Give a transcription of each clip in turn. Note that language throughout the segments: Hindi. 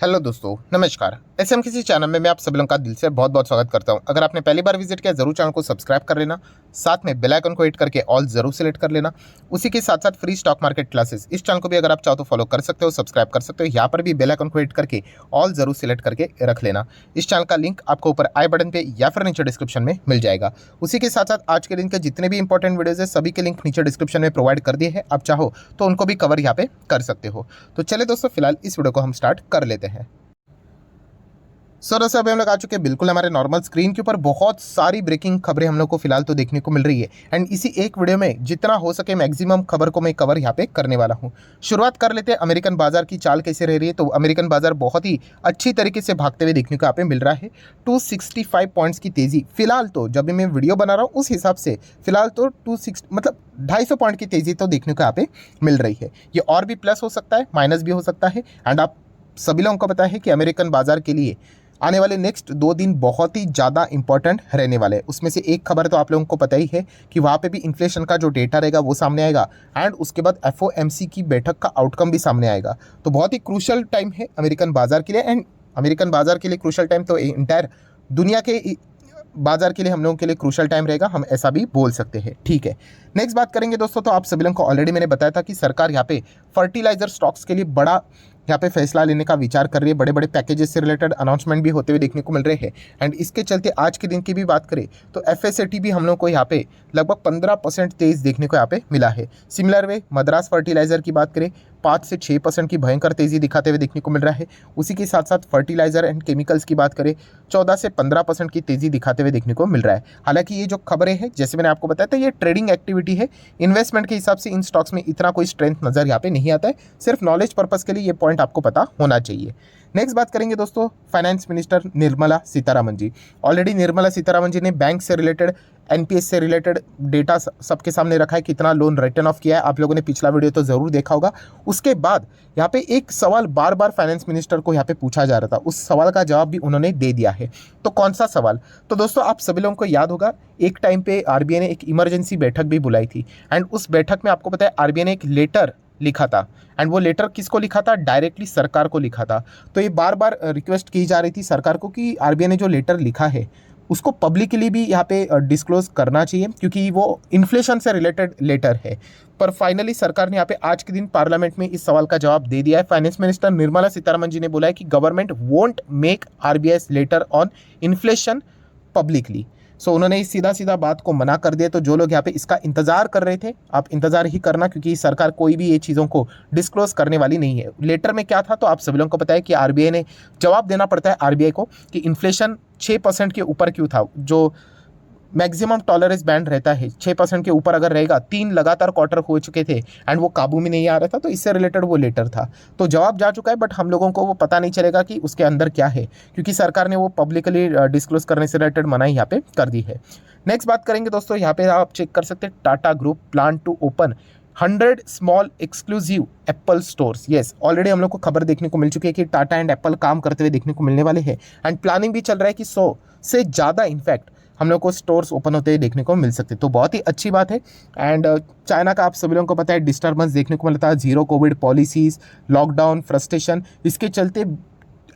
हेलो दोस्तों, नमस्कार। एसएम किसी चैनल में मैं आप सभी लोगों का दिल से बहुत बहुत स्वागत करता हूं। अगर आपने पहली बार विजिट किया जरूर चैनल को सब्सक्राइब कर लेना, साथ में बेल आइकन को हिट करके ऑल जरूर सेलेक्ट कर लेना। उसी के साथ साथ फ्री स्टॉक मार्केट क्लासेस इस चैनल को भी अगर आप चाहो तो फॉलो कर सकते हो, सब्सक्राइब कर सकते हो। यहाँ पर भी बेल आइकन को हिट करके ऑल जरूर सेलेक्ट करके रख लेना। इस चैनल का लिंक आपको ऊपर आई बटन पे या फिर नीचे डिस्क्रिप्शन में मिल जाएगा। उसी के साथ साथ आज के दिन के जितने भी इंपॉर्टेंट वीडियोज है सभी के लिंक नीचे डिस्क्रिप्शन में प्रोवाइड कर दिए हैं। आप चाहो तो उनको भी कवर यहाँ पे कर सकते हो। तो चले दोस्तों, फिलहाल इस वीडियो को हम स्टार्ट कर लेते हैं। दोस्तों अभी हम लोग आ चुके हैं बिल्कुल हमारे नॉर्मल स्क्रीन के ऊपर। बहुत सारी ब्रेकिंग खबरें हम लोग को फिलहाल तो देखने को मिल रही है एंड इसी एक वीडियो में जितना हो सके मैक्सिमम खबर को मैं कवर यहाँ पे करने वाला हूँ। शुरुआत कर लेते हैं अमेरिकन बाजार की चाल कैसे रह रही है। तो अमेरिकन बाजार बहुत ही अच्छी तरीके से भागते हुए देखने को यहाँ पे मिल रहा है। 265 पॉइंट्स की तेजी फिलहाल तो जब भी मैं वीडियो बना रहा हूँ उस हिसाब से फिलहाल तो 26 मतलब 250 पॉइंट की तेजी तो देखने को यहाँ पे मिल रही है। ये और भी प्लस हो सकता है, माइनस भी हो सकता है। एंड आप सभी लोगों को पता है कि अमेरिकन बाजार के लिए आने वाले नेक्स्ट 2 दिन बहुत ही ज़्यादा इंपॉर्टेंट रहने वाले हैं। उसमें से एक खबर तो आप लोगों को पता ही है कि वहाँ पे भी इन्फ्लेशन का जो डेटा रहेगा वो सामने आएगा एंड उसके बाद एफओएमसी की बैठक का आउटकम भी सामने आएगा। तो बहुत ही क्रूशल टाइम है अमेरिकन बाजार के लिए। एंड अमेरिकन बाजार के लिए क्रूशल टाइम तो इंटायर दुनिया के बाजार के लिए हम लोगों के लिए क्रूशल टाइम रहेगा, हम ऐसा भी बोल सकते हैं। ठीक है, नेक्स्ट बात करेंगे दोस्तों। तो आप सभी लोगों को ऑलरेडी मैंने बताया था कि सरकार यहाँ पे फर्टिलाइजर स्टॉक्स के लिए बड़ा यहाँ पे फैसला लेने का विचार कर रही है। बड़े बड़े पैकेजेस से रिलेटेड अनाउंसमेंट भी होते हुए देखने को मिल रहे हैं। एंड इसके चलते आज के दिन की भी बात करें तो एफएसएटी भी हम लोग को यहाँ पे लगभग 15% तेज देखने को यहाँ पे मिला है। सिमिलर वे मद्रास फर्टिलाइजर की बात करें 5 से 6% की भयंकर तेजी दिखाते हुए देखने को मिल रहा है। उसी के साथ साथ फर्टिलाइजर एंड केमिकल्स की बात करें 14 से 15% की तेजी दिखाते हुए देखने को मिल रहा है। हालांकि ये जो खबरें हैं जैसे मैंने आपको बताया था ये ट्रेडिंग एक्टिविटी है, इन्वेस्टमेंट के हिसाब से इन स्टॉक्स में इतना कोई स्ट्रेंथ नजर यहाँ पे नहीं आता है। सिर्फ नॉलेज पर्पज के लिए ये पॉइंट आपको पता होना चाहिए। नेक्स्ट बात करेंगे दोस्तों फाइनेंस मिनिस्टर निर्मला सीतारामन जी। ऑलरेडी निर्मला सीतारामन जी ने बैंक से रिलेटेड एनपीएस से रिलेटेड डेटा सबके सामने रखा है, कितना लोन रिटर्न ऑफ किया है। आप लोगों ने पिछला वीडियो तो जरूर देखा होगा। उसके बाद यहाँ पे एक सवाल बार बार फाइनेंस मिनिस्टर को यहाँ पे पूछा जा रहा था, उस सवाल का जवाब भी उन्होंने दे दिया है। तो कौन सा सवाल? तो दोस्तों आप सभी लोगों को याद होगा एक टाइम पे आरबीआई ने एक इमरजेंसी बैठक भी बुलाई थी एंड उस बैठक में आपको पता है आरबीआई ने एक लेटर लिखा था। एंड वो लेटर किसको लिखा था? डायरेक्टली सरकार को लिखा था। तो ये बार बार रिक्वेस्ट की जा रही थी सरकार को कि आरबीआई ने जो लेटर लिखा है उसको पब्लिकली भी यहाँ पे डिस्क्लोज करना चाहिए क्योंकि वो इन्फ्लेशन से रिलेटेड लेटर है। पर फाइनली सरकार ने यहाँ पे आज के दिन पार्लियामेंट में इस सवाल का जवाब दे दिया है। फाइनेंस मिनिस्टर निर्मला सीतारमन जी ने बोला है कि government won't make RBI letter on inflation publicly. So उन्होंने इस सीधा सीधा बात को मना कर दिया। तो जो लोग यहाँ पे इसका इंतजार कर रहे थे आप इंतजार ही करना, क्योंकि सरकार कोई भी ये चीज़ों को डिस्क्लोज करने वाली नहीं है। लेटर में क्या था तो आप सभी लोगों को पता है कि आरबीआई ने जवाब देना पड़ता है आरबीआई को कि इन्फ्लेशन 6% के ऊपर क्यों था। जो मैक्सिमम टॉलरेंस बैंड रहता है 6% के ऊपर अगर रहेगा, 3 लगातार क्वार्टर हो चुके थे एंड वो काबू में नहीं आ रहा था, तो इससे रिलेटेड वो लेटर था। तो जवाब जा चुका है बट हम लोगों को वो पता नहीं चलेगा कि उसके अंदर क्या है क्योंकि सरकार ने वो पब्लिकली डिस्क्लोज करने से रिलेटेड मनाही यहाँ पे कर दी है। नेक्स्ट बात करेंगे दोस्तों, यहाँ पे आप चेक कर सकते हैं Tata group plan to open 100 small exclusive Apple stores. Yes, already हम लोग को खबर देखने को मिल चुकी है कि टाटा एंड एप्पल काम करते हुए देखने को मिलने वाले हैं एंड प्लानिंग भी चल रहा है कि 100 से ज़्यादा इनफैक्ट हम लोग को स्टोर्स ओपन होते हुए देखने को मिल सकते हैं। तो बहुत ही अच्छी बात है। एंड चाइना का आप सभी लोगों को पता है डिस्टर्बेंस देखने को मिलता है, zero Covid policies, lockdown, frustration, इसके चलते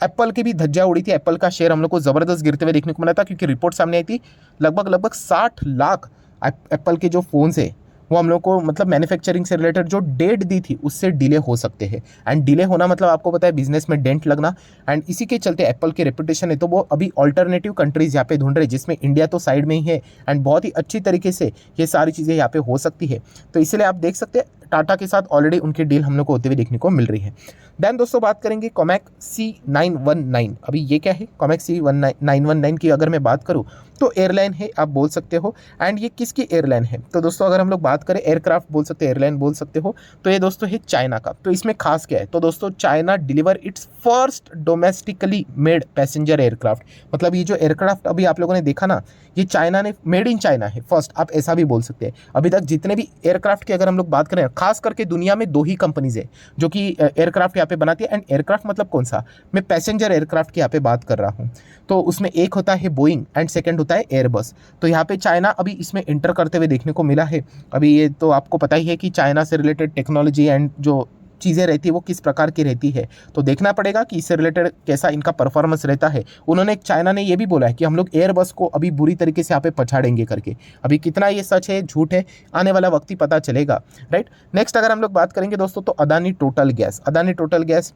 एप्पल की भी धज्जियां उड़ी थी। एप्पल का शेयर हम लोग को ज़बरदस्त गिरते हुए देखने को मिला था क्योंकि रिपोर्ट सामने आई थी लगभग 60 लाख एप्पल के जो फ़ोन्स है वो हम लोग को मतलब मैन्युफैक्चरिंग से रिलेटेड जो डेट दी थी उससे डिले हो सकते हैं। एंड डिले होना मतलब आपको पता है बिजनेस में डेंट लगना। एंड इसी के चलते एप्पल की रेपुटेशन है तो वो अभी ऑल्टरनेटिव कंट्रीज यहाँ पे ढूंढ रहे, जिसमें इंडिया तो साइड में ही है एंड बहुत ही अच्छी तरीके से ये सारी चीज़ें यहाँ पे हो सकती है। तो इसलिए आप देख सकते हैं टाटा के साथ ऑलरेडी उनकी डील हम लोग को होते हुए देखने को मिल रही है। देन दोस्तों बात करेंगे कॉमेक C919। अभी ये क्या है? कॉमेक C919 की अगर मैं बात करूँ तो एयरलाइन है, आप बोल सकते हो। एंड ये किसकी एयरलाइन है? तो दोस्तों अगर हम लोग बात करें एयरक्राफ्ट बोल सकते हैं, एयरलाइन बोल सकते हो, तो ये दोस्तों है चाइना का। तो इसमें खास क्या है? तो दोस्तों China deliver it's first domestically made passenger aircraft. मतलब ये जो एयरक्राफ्ट अभी आप लोगों ने देखा ना, ये चाइना ने मेड इन चाइना है फर्स्ट, आप ऐसा भी बोल सकते हैं। अभी तक जितने भी एयरक्राफ्ट की अगर हम लोग बात करें, खास करके दुनिया में 2 ही कंपनीज है जो कि एयरक्राफ्ट यहाँ पे बनाती है। एंड एयरक्राफ्ट मतलब कौन सा? मैं पैसेंजर एयरक्राफ्ट की यहाँ पे बात कर रहा हूँ। तो उसमें एक होता है बोइंग एंड सेकंड होता है एयरबस। तो यहाँ पे चाइना अभी इसमें इंटर करते हुए देखने को मिला है। अभी ये तो आपको पता ही है कि चाइना से रिलेटेड टेक्नोलॉजी एंड जो चीज़ें रहती है वो किस प्रकार की रहती है, तो देखना पड़ेगा कि इससे रिलेटेड कैसा इनका परफॉर्मेंस रहता है। उन्होंने, चाइना ने ये भी बोला है कि हम लोग एयरबस को अभी बुरी तरीके से यहाँ पे पछाड़ेंगे करके। अभी कितना ये सच है झूठ है, आने वाला वक्त ही पता चलेगा, राइट। नेक्स्ट अगर हम लोग बात करेंगे दोस्तों, तो Adani total gas, Adani total gas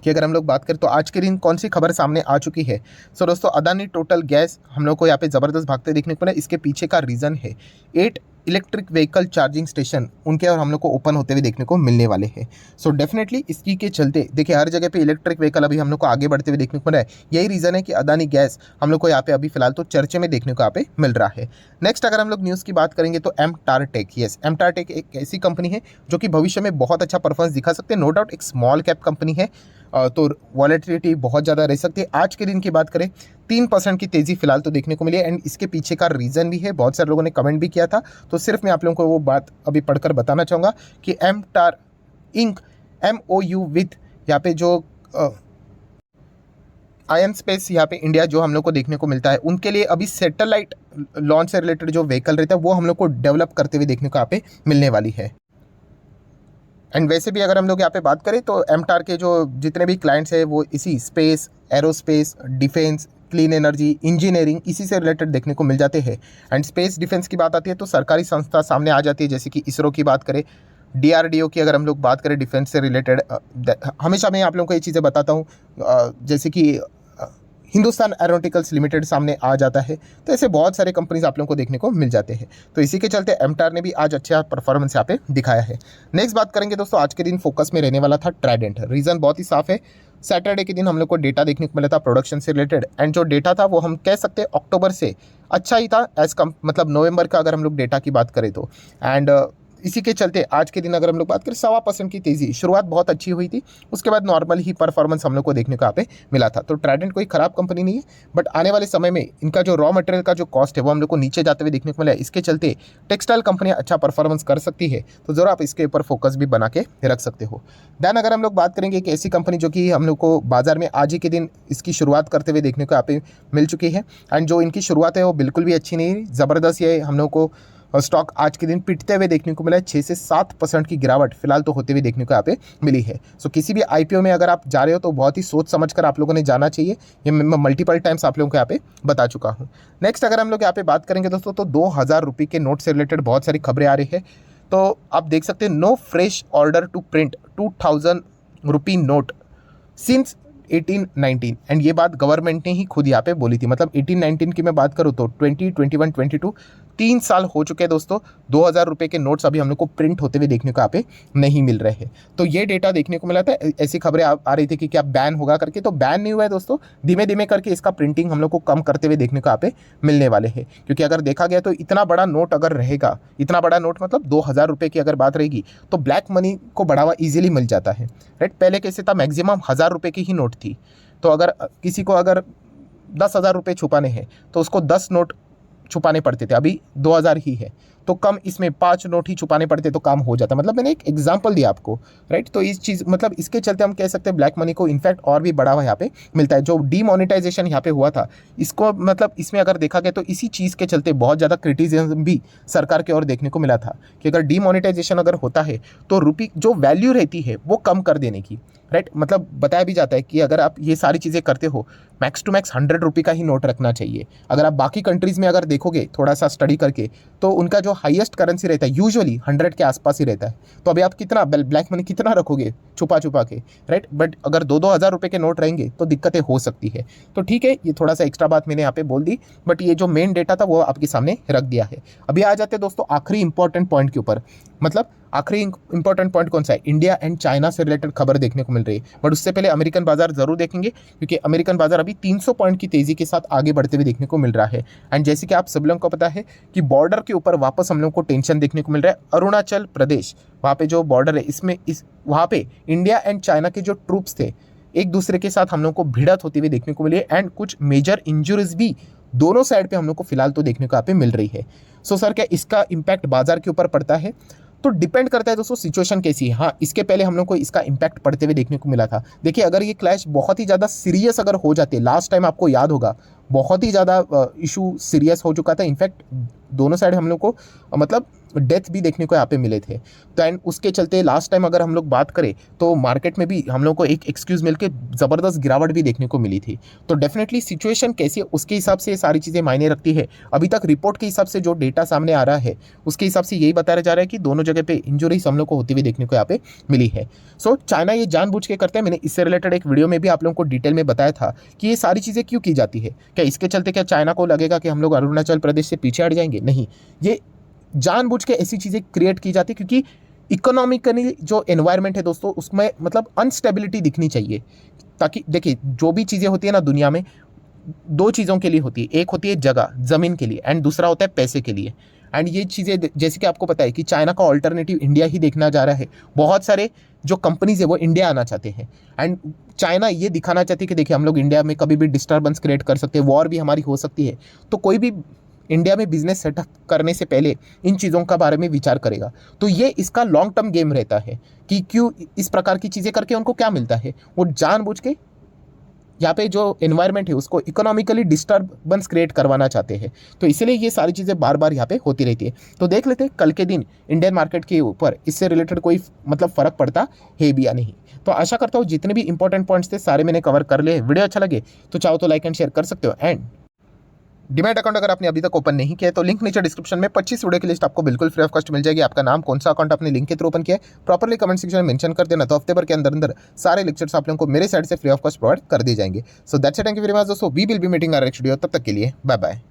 कि अगर हम लोग बात करें तो आज के दिन कौन सी खबर सामने आ चुकी है। सो दोस्तों, अदानी टोटल गैस हम लोग को यहाँ पे ज़बरदस्त भागते देखने को मिला। इसके पीछे का रीज़न है 8 इलेक्ट्रिक व्हीकल चार्जिंग स्टेशन उनके और हम लोग को ओपन होते हुए देखने को मिलने वाले हैं। सो डेफिनेटली इसकी के चलते देखिए हर जगह पे इलेक्ट्रिक व्हीकल अभी हम लोग को आगे बढ़ते हुए देखने को मिल रहा है। यही रीज़न है कि अदानी गैस हम लोग को यहाँ पे अभी फिलहाल तो चर्चे में देखने को यहाँ पे मिल रहा है। नेक्स्ट अगर हम लोग न्यूज़ की बात करेंगे तो एमटार टेक, यस, एमटार टेक एक ऐसी कंपनी है जो कि भविष्य में बहुत अच्छा परफॉर्मेंस दिखा सकते हैं। नो डाउट एक स्मॉल कैप कंपनी है, तो वॉलेटिलिटी बहुत ज़्यादा रह सकती है। आज के दिन की बात करें 3% की तेज़ी फिलहाल तो देखने को मिली है, एंड इसके पीछे का रीज़न भी है, बहुत सारे लोगों ने कमेंट भी किया था, तो सिर्फ मैं आप लोगों को वो बात अभी पढ़कर बताना चाहूँगा कि एमटार इंक MOU विथ यहाँ पे जो आयन स्पेस यहाँ पे इंडिया जो हम लोग को देखने को मिलता है, उनके लिए अभी सैटेलाइट लॉन्च से रिलेटेड जो व्हीकल रहता है वो हम लोग को डेवलप करते हुए देखने को यहाँ पे मिलने वाली है। एंड वैसे भी अगर हम लोग यहाँ पे बात करें तो एमटार के जो जितने भी क्लाइंट्स हैं वो इसी space, aerospace, defence, clean energy, engineering इसी से रिलेटेड देखने को मिल जाते हैं। एंड स्पेस डिफेंस की बात आती है तो सरकारी संस्था सामने आ जाती है, जैसे कि इसरो की बात करें, DRDO की अगर हम लोग बात करें डिफेंस से रिलेटेड, हमेशा मैं आप लोगों को ये चीज़ें बताता हूँ, जैसे कि हिंदुस्तान एरोनॉटिकल्स लिमिटेड सामने आ जाता है, तो ऐसे बहुत सारे कंपनीज आप लोगों को देखने को मिल जाते हैं। तो इसी के चलते एमटार ने भी आज अच्छा परफॉर्मेंस यहाँ पे दिखाया है। नेक्स्ट बात करेंगे दोस्तों, आज के दिन फोकस में रहने वाला था ट्राइडेंट। रीज़न बहुत ही साफ है, सैटरडे के दिन हम लोग को डेटा देखने को मिला था प्रोडक्शन से रिलेटेड, एंड जो डेटा था वो हम कह सकते हैं अक्टूबर से अच्छा ही था एज कम, मतलब नवंबर का अगर हम लोग डेटा की बात करें तो। एंड इसी के चलते आज के दिन अगर हम लोग बात करें 1.25% की तेज़ी, शुरुआत बहुत अच्छी हुई थी, उसके बाद नॉर्मल ही परफॉर्मेंस हम लोग को देखने को यहाँ पे मिला था। तो ट्राइडेंट कोई ख़राब कंपनी नहीं है, बट आने वाले समय में इनका जो रॉ मटेरियल का जो कॉस्ट है वो हम लोग को नीचे जाते हुए देखने को मिला है। इसके चलते टेक्सटाइल कंपनियाँ अच्छा परफॉर्मेंस कर सकती है, तो ज़रूर आप इसके ऊपर फोकस भी बना के रख सकते हो। दैन अगर हम लोग बात करेंगे एक ऐसी कंपनी जो कि हम लोग को बाजार में आज ही के दिन इसकी शुरुआत करते हुए देखने को यहाँ पे मिल चुकी है, एंड जो इनकी शुरुआत है वो बिल्कुल भी अच्छी नहीं, ज़बरदस्त ये हम लोग को स्टॉक आज के दिन पिटते हुए देखने को मिला है। 6 से 7% की गिरावट फिलहाल तो होते हुए देखने को यहाँ पे मिली है। सो किसी भी IPO में अगर आप जा रहे हो तो बहुत ही सोच समझ कर आप लोगों ने जाना चाहिए, ये मैं मल्टीपल टाइम्स आप लोगों को यहाँ पे बता चुका हूँ। नेक्स्ट अगर हम लोग यहाँ पे बात करेंगे दोस्तों, तो 2000 रुपये के नोट से रिलेटेड बहुत सारी खबरें आ रही है। तो आप देख सकते हैं, no fresh order to print 2000 rupee note since 1819, and ये बात गवर्नमेंट ने ही खुद यहाँ पे बोली थी। मतलब 18-19 की मैं बात करूँ तो 20, 21, 22 3 साल हो चुके हैं दोस्तों, 2000 रुपये के नोट्स अभी हम लोग को प्रिंट होते हुए देखने को यहाँ पे नहीं मिल रहे हैं। तो ये डेटा देखने को मिला था, ऐसी खबरें आ रही थी कि क्या बैन होगा करके, तो बैन नहीं हुआ है दोस्तों, धीमे धीमे करके इसका प्रिंटिंग हम लोग को कम करते हुए देखने को यहाँ पे मिलने वाले हैं। क्योंकि अगर देखा गया तो इतना बड़ा नोट अगर रहेगा, इतना बड़ा नोट मतलब 2000 रुपये की अगर बात रहेगी तो ब्लैक मनी को बढ़ावा ईजिली मिल जाता है, राइट। पहले कैसे था, मैक्सिमम 1000 रुपये की ही नोट थी, तो अगर किसी को अगर 10,000 रुपये छुपाने हैं तो उसको 10 नोट छुपाने पड़ते थे, अभी 2000 ही है, तो कम इसमें 5 नोट ही छुपाने पड़ते तो काम हो जाता। मतलब मैंने एक एग्जांपल दिया आपको, राइट। तो इस चीज़ मतलब इसके चलते हम कह सकते हैं ब्लैक मनी को इनफैक्ट और भी बढ़ावा यहाँ पे मिलता है। जो डीमोनेटाइजेशन यहाँ पे हुआ था, इसको मतलब इसमें अगर देखा गया तो इसी चीज़ के चलते बहुत ज़्यादा क्रिटिसिज्म भी सरकार की ओर देखने को मिला था कि अगर डीमोनेटाइजेशन अगर होता है तो रुपये जो वैल्यू रहती है वो कम कर देने की, राइट। मतलब बताया भी जाता है कि अगर आप ये सारी चीज़ें करते हो मैक्स टू मैक्स 100 रुपये का ही नोट रखना चाहिए। अगर आप बाकी कंट्रीज़ में अगर देखोगे थोड़ा सा स्टडी करके, तो उनका जो हाईएस्ट करेंसी रहता है यूजुअली 100 के आसपास ही रहता है। तो अभी आप कितना ब्लैक मनी कितना रखोगे छुपा छुपा के, राइट। बट अगर 2-2 हज़ार रुपये के नोट रहेंगे तो दिक्कतें हो सकती है। तो ठीक है, ये थोड़ा सा एक्स्ट्रा बात मैंने यहाँ पे बोल दी, बट ये जो मेन डेटा था वो आपके सामने रख दिया है। अभी आ जाते हैं दोस्तों आखिरी इंपॉर्टेंट पॉइंट के ऊपर। मतलब आखिरी इंपॉर्टेंट पॉइंट कौन सा है, इंडिया एंड चाइना से रिलेटेड खबर देखने को मिल रही है। बट उससे पहले अमेरिकन बाजार जरूर देखेंगे, क्योंकि अमेरिकन बाजार अभी 300 पॉइंट की तेजी के साथ आगे बढ़ते हुए देखने को मिल रहा है। एंड जैसे कि आप सब लोगों को पता है कि बॉर्डर के ऊपर वापस हम लोगों को टेंशन देखने को मिल रहा है। अरुणाचल प्रदेश, वहाँ पे जो बॉर्डर है, इसमें वहाँ पे इंडिया एंड चाइना के जो ट्रूप्स थे एक दूसरे के साथ हम लोग को भिड़त होती हुई देखने को मिली है, एंड कुछ मेजर इंजरीज भी दोनों साइड पे हम लोग को फिलहाल तो देखने को यहाँ पे मिल रही है। सो सर, क्या इसका इम्पैक्ट बाजार के ऊपर पड़ता है? तो डिपेंड करता है दोस्तों सिचुएशन कैसी है। हाँ, इसके पहले हम लोग को इसका इम्पैक्ट पड़ते हुए देखने को मिला था। देखिए, अगर ये क्लैश बहुत ही ज़्यादा सीरियस अगर हो जाते, लास्ट टाइम आपको याद होगा बहुत ही ज़्यादा इशू सीरियस हो चुका था। इनफैक्ट दोनों साइड हम लोग को मतलब डेथ भी देखने को यहाँ पे मिले थे। तो एंड उसके चलते लास्ट टाइम अगर हम लोग बात करें तो मार्केट में भी हम लोग को एक एक्सक्यूज़ मिल के ज़बरदस्त गिरावट भी देखने को मिली थी। तो डेफिनेटली सिचुएशन कैसी है उसके हिसाब से ये सारी चीज़ें मायने रखती है। अभी तक रिपोर्ट के हिसाब से जो डेटा सामने आ रहा है उसके हिसाब से यही बताया जा रहा है कि दोनों जगह पे इंजरीज हम लोग को होती हुई देखने को यहाँ पे मिली है। सो चाइना ये जानबूझ के करते हैं। मैंने इससे रिलेटेड एक वीडियो में भी आप लोगों को डिटेल में बताया था कि ये सारी चीज़ें क्यों की जाती है। क्या इसके चलते क्या चाइना को लगेगा कि हम लोग अरुणाचल प्रदेश से पीछे हट जाएंगे? नहीं, ये जानबूझ के ऐसी चीज़ें क्रिएट की जाती क्योंकि इकोनॉमिकली जो एनवायरनमेंट है दोस्तों उसमें मतलब अनस्टेबिलिटी दिखनी चाहिए। ताकि देखिए जो भी चीज़ें होती है ना दुनिया में, दो चीज़ों के लिए होती है। एक होती है जगह ज़मीन के लिए एंड दूसरा होता है पैसे के लिए। एंड ये चीज़ें जैसे कि आपको पता है कि चाइना का ऑल्टरनेटिव इंडिया ही देखना जा रहा है। बहुत सारे जो कंपनीज है वो इंडिया आना चाहते हैं एंड चाइना ये दिखाना चाहती है कि देखिए हम लोग इंडिया में कभी भी डिस्टर्बेंस क्रिएट कर सकते हैं, वॉर भी हमारी हो सकती है। तो कोई भी इंडिया में बिजनेस सेटअप करने से पहले इन चीज़ों का बारे में विचार करेगा। तो ये इसका लॉन्ग टर्म गेम रहता है कि क्यों इस प्रकार की चीज़ें करके उनको क्या मिलता है, वो जानबूझ के यहाँ पे जो एनवायरनमेंट है उसको इकोनॉमिकली डिस्टर्बेंस क्रिएट करवाना चाहते हैं। तो इसीलिए ये सारी चीज़ें बार बार यहाँ पे होती रहती है। तो देख लेते हैं कल के दिन इंडियन मार्केट के ऊपर इससे रिलेटेड कोई मतलब फ़र्क पड़ता है भी या नहीं। तो आशा करता हूँ जितने भी इंपॉर्टेंट पॉइंट्स थे सारे मैंने कवर कर लिए। वीडियो अच्छा लगे तो चाहो तो लाइक एंड शेयर कर सकते हो। एंड डीमैट अकाउंट अगर आपने अभी तक ओपन नहीं किया है तो लिंक नीचे डिस्क्रिप्शन में 25 वीडियो की लिस्ट आपको बिल्कुल फ्री ऑफ कॉस्ट मिल जाएगी। आपका नाम, कौन सा अकाउंट आपने लिंक के थ्रू ओपन किया है, प्रॉपर्ली कमेंट सेक्शन में मेंशन कर देना। तो हफ्ते भर के अंदर अंदर सारे लेक्चर्स आप लोगों को मेरे साइड से फ्री ऑफ कॉस्ट प्रोवाइड कर दिए जाएंगे। So that's it, thank you very much दोस्तों। We will be meeting our next video. तब तक के लिए बाय बाय।